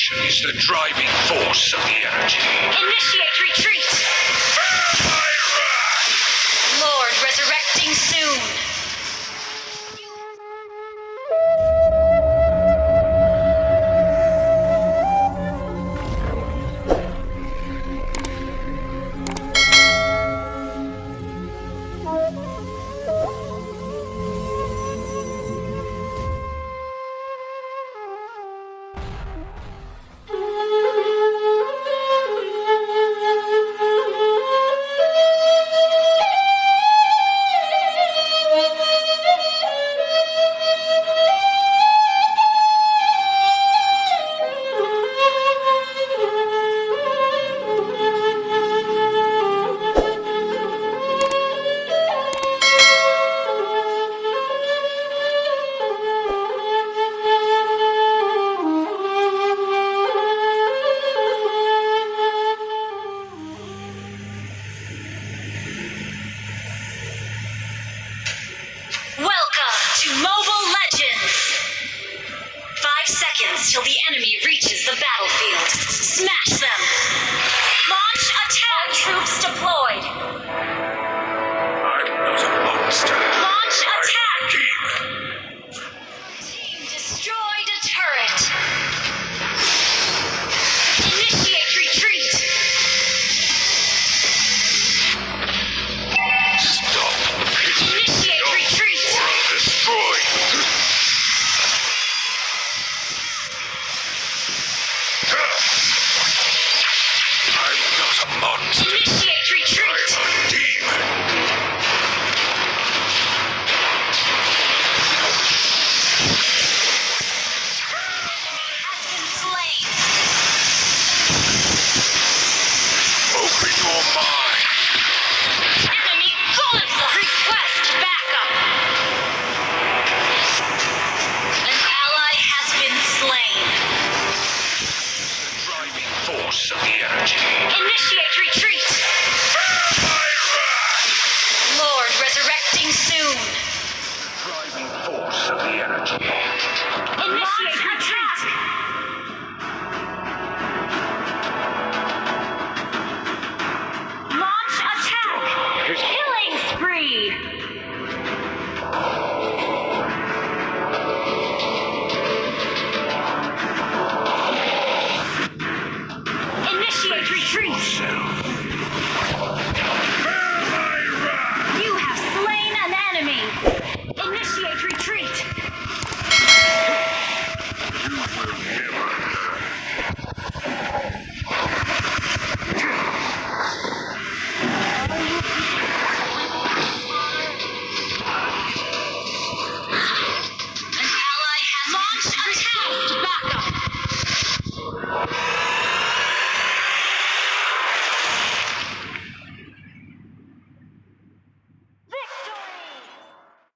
Destruction is the driving force of the energy. Initiate retreat! Bear my wrath! Lord resurrecting soon! To Mobile Legends! 5 seconds till the enemy reaches the battlefield. Smash them! Launch attack! Troops deployed! I'm not a monster. Launch attack! Demon. Team destroyed a turret! Initiate retreat! Stop. Initiate retreat! Destroy. I'm not a monster. Initiate retreat! I'm a demon. Has been slain! Open your mind. Enemy gauntlet! Request backup! An ally has been slain. Driving force of the energy. Initiate retreat! Bear my wrath. Lord resurrecting soon! Driving force of the energy. Initiate retreat! Launch attack! Killing spree! Initiate retreat! Bear my wrath. You have slain an enemy! Initiate retreat! You will never An ally has launched attack! Backup!